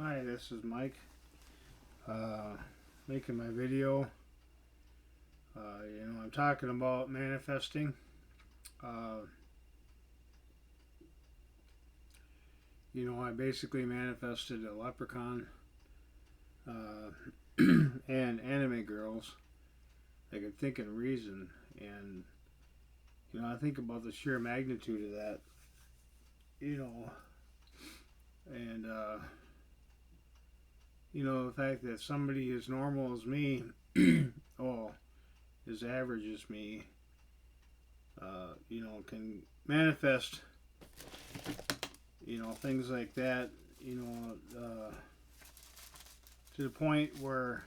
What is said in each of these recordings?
Hi, this is Mike. Uh, Making my video. I'm talking about manifesting. Uh, I basically manifested a leprechaun uh, and anime girls that could think and reason. And, I think about the sheer magnitude of that, you know, and, the fact that somebody as normal as me, oh, as average as me, can manifest, things like that, to the point where,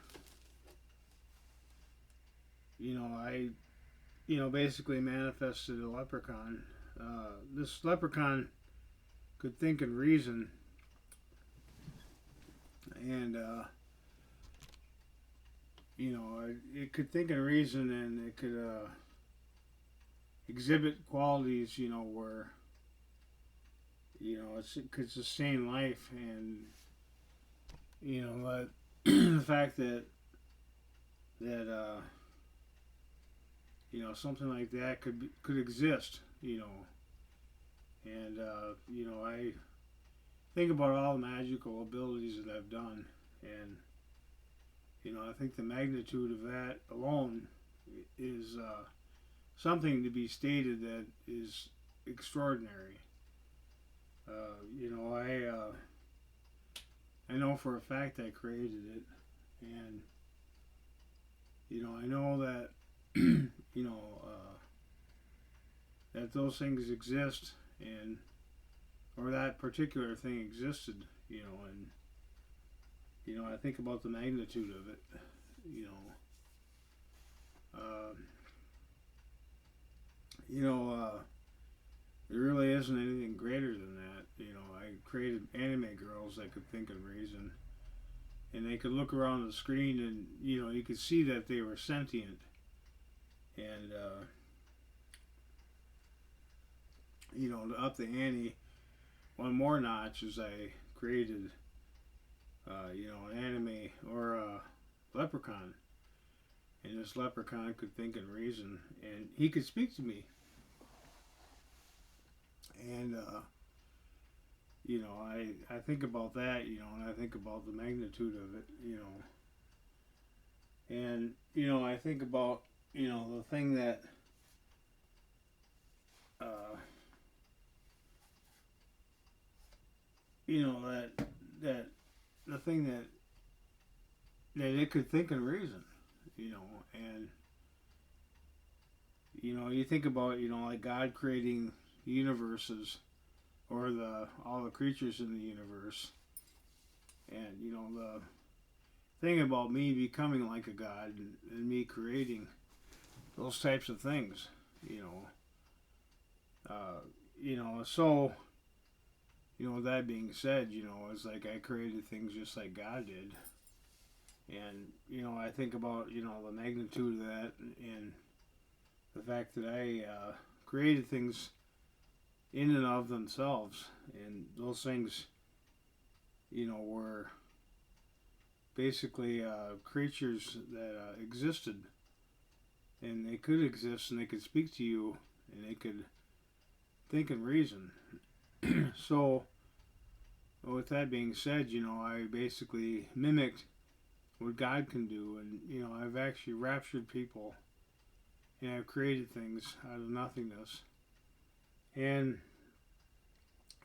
I, basically manifested a leprechaun. This leprechaun could think and reason, and, it could think and reason, and it could, exhibit qualities, where it could sustain life, and but the fact that something like that could exist, and I think about all the magical abilities that I've done, and I think the magnitude of that alone is something to be stated that is extraordinary. I know for a fact I created it, and I know that that those things exist, and or that particular thing existed, and I think about the magnitude of it, you know. Uh, there really isn't anything greater than that. I created anime girls that could think and reason, and they could look around the screen, and you could see that they were sentient, and to up the ante one more notch, as I created, an anime or a leprechaun, and this leprechaun could think and reason, and he could speak to me, and I think about that, and I think about the magnitude of it, and I think about the thing that uh, that that the thing that it could think and reason, and you think about like God creating universes, or the all the creatures in the universe, and the thing about me becoming like a god, and me creating those types of things, so with that being said, it's like I created things just like God did, and I think about the magnitude of that, and the fact that I created things in and of themselves, and those things were basically creatures that existed, and they could exist, and they could speak to you, and they could think and reason. So with that being said, I basically mimicked what God can do, and I've actually raptured people, and I've created things out of nothingness, and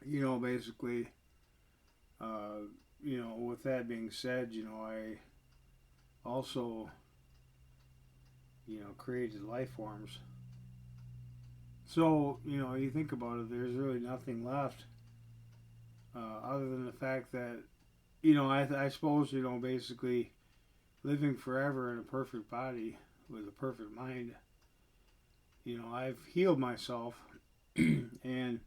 basically, with that being said, I also created life forms. So you think about it, there's really nothing left, other than the fact that I suppose basically living forever in a perfect body with a perfect mind. I've healed myself, and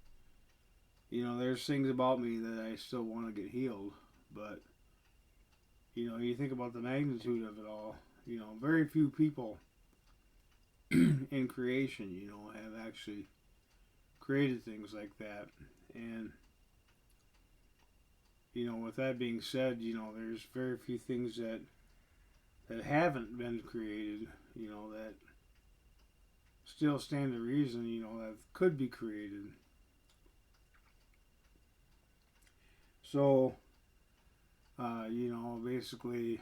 there's things about me that I still want to get healed, but you think about the magnitude of it all. Very few people in creation, have actually created things like that, and with that being said, there's very few things that haven't been created, that still stand to reason, that could be created. So, basically,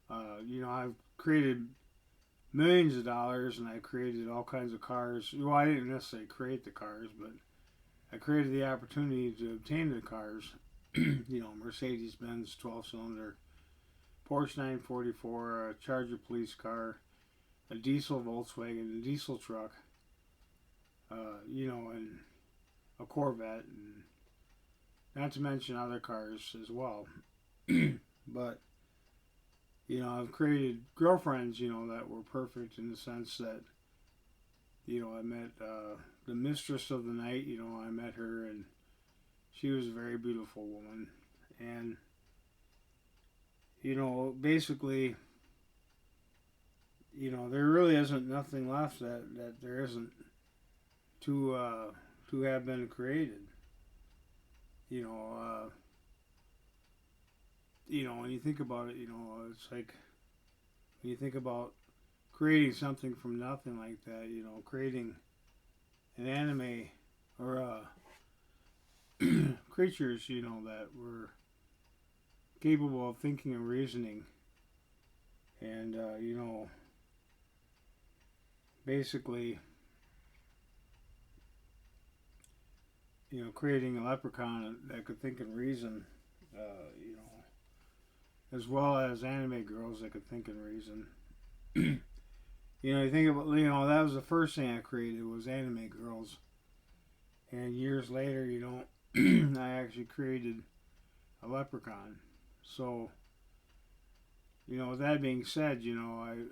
I've created millions of dollars, and I created all kinds of cars. Well, I didn't necessarily create the cars, but I created the opportunity to obtain the cars. Mercedes-Benz 12-cylinder, Porsche 944, a Charger police car, a diesel Volkswagen, a diesel truck, and a Corvette, and not to mention other cars as well. But I've created girlfriends, that were perfect in the sense that, I met the mistress of the night. I met her, and she was a very beautiful woman. And, basically, there really isn't nothing left that there isn't to have been created. When you think about it, it's like when you think about creating something from nothing like that, creating an anime or creatures, that were capable of thinking and reasoning, and basically, creating a leprechaun that could think and reason, as well as anime girls that could think and reason. You think about, that was the first thing I created was anime girls, and years later, I actually created a leprechaun. So, with that being said,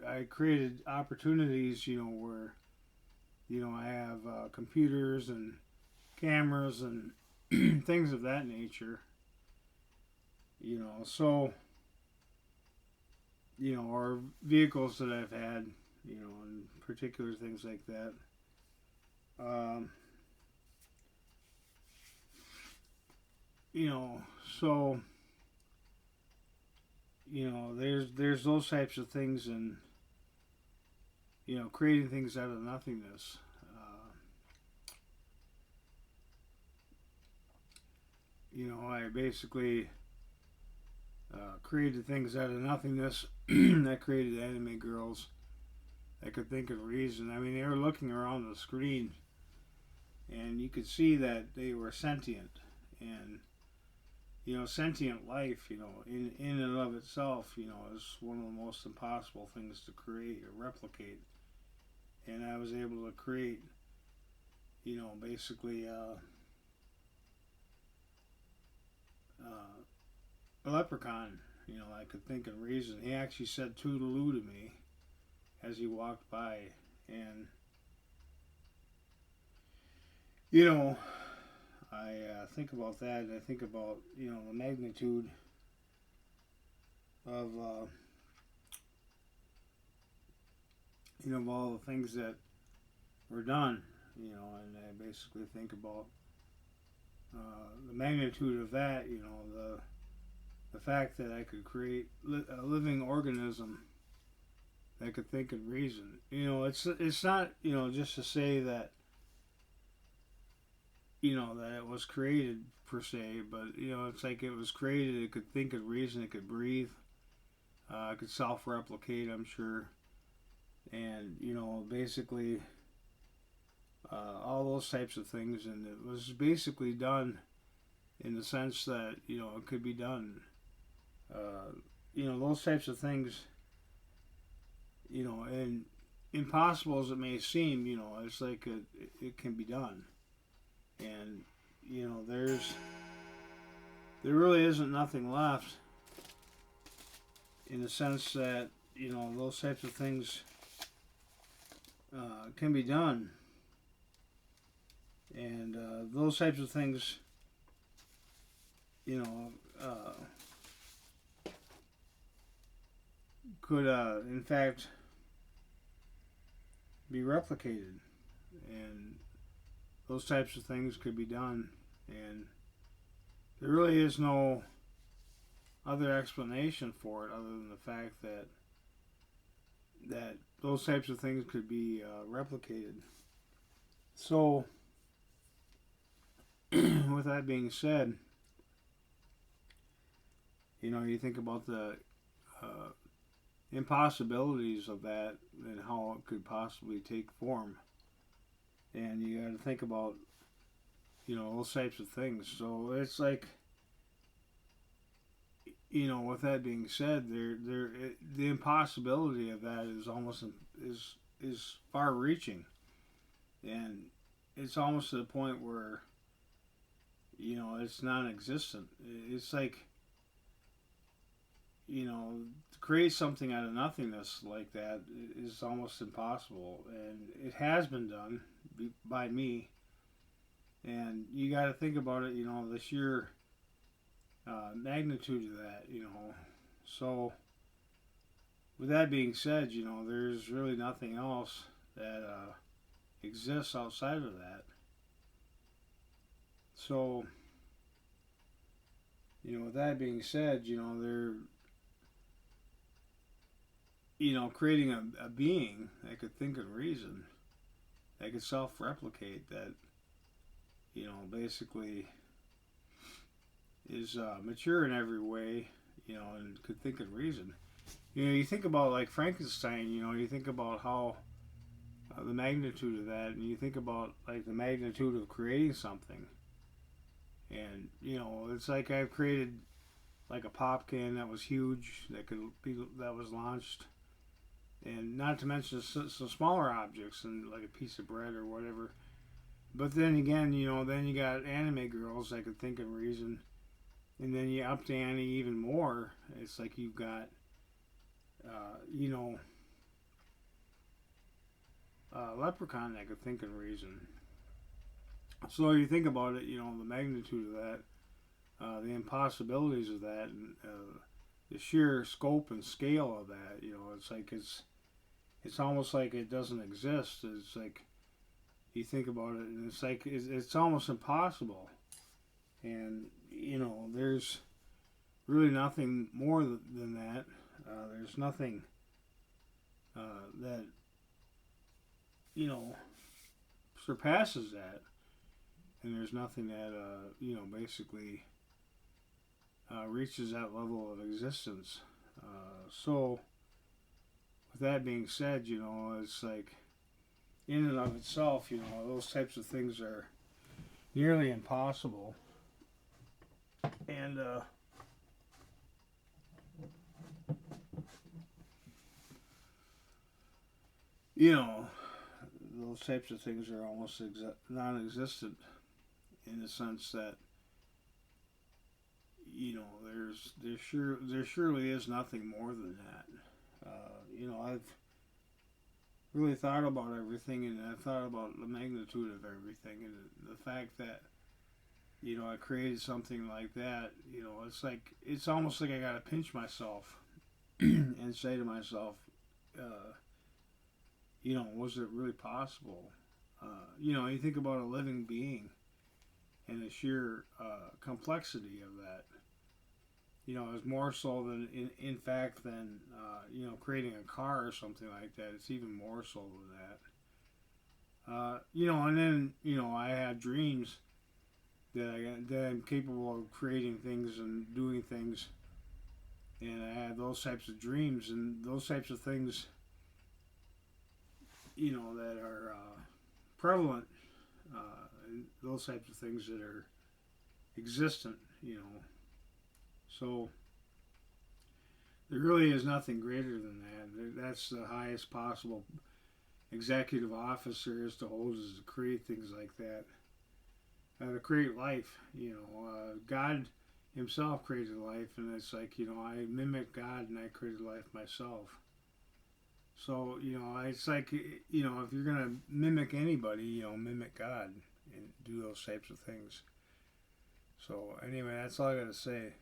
I created opportunities, where, I have computers and cameras and things of that nature, so, or vehicles that I've had, and particular things like that. So, there's those types of things, and, creating things out of nothingness. I basically created things out of nothingness. I created anime girls that could think and reason. I mean, they were looking around the screen, and you could see that they were sentient. And, sentient life, in and of itself, is one of the most impossible things to create or replicate. And I was able to create, basically, a leprechaun, I could think and reason. He actually said toodaloo to me as he walked by, and I think about that, and I think about the magnitude of of all the things that were done, and I basically think about the magnitude of that, the fact that I could create a living organism that could think and reason. It's not just to say that that it was created per se, but it's like it was created. It could think and reason. It could breathe. It could self-replicate, I'm sure, and basically all those types of things. And it was basically done in the sense that it could be done. Those types of things. And impossible as it may seem, it's like it can be done. And there really isn't nothing left in the sense that those types of things can be done, and those types of things could in fact be replicated, and those types of things could be done, and there really is no other explanation for it other than the fact that those types of things could be replicated. So, with that being said, you think about the uh, impossibilities of that and how it could possibly take form, and you got to think about those types of things. So it's like, with that being said, the impossibility of that is almost is far-reaching, and it's almost to the point where it's non-existent. It's like to create something out of nothingness like that is almost impossible, and it has been done by me. And you got to think about it, the sheer magnitude of that, So, with that being said, there's really nothing else that exists outside of that. So, with that being said, they're, creating a being that could think and reason, that could self-replicate, that, basically is mature in every way, and could think and reason. You think about like Frankenstein. You think about how the magnitude of that, and you think about like the magnitude of creating something. And it's like I've created like a pop can that was huge, that was launched, and not to mention some smaller objects and like a piece of bread or whatever. But then again, then you got anime girls that could think and reason, and then you up the ante even more. It's like you've got, Leprechaun that could think and reason. So you think about it, the magnitude of that, the impossibilities of that, and the sheer scope and scale of that. It's like it's almost like it doesn't exist. It's like you think about it, and it's like it's almost impossible. And there's really nothing more than that. There's nothing that surpasses that, and there's nothing that basically reaches that level of existence. So, with that being said, it's like in and of itself, those types of things are nearly impossible, and those types of things are almost non-existent in the sense that there surely is nothing more than that. I've really thought about everything, and I've thought about the magnitude of everything, and the fact that I created something like that. It's almost like I gotta pinch myself and say to myself, was it really possible? You think about a living being and the sheer complexity of that. It's more so than in fact than creating a car or something like that. It's even more so than that. And then I have dreams that I'm capable of creating things and doing things, and I have those types of dreams and those types of things, that are prevalent, and those types of things that are existent. So there really is nothing greater than that. That's the highest possible executive office there is to hold, is to create things like that. To create life, God Himself created life, and it's like I mimic God and I created life myself. So it's like if you're gonna mimic anybody, mimic God and do those types of things. So anyway, that's all I gotta say.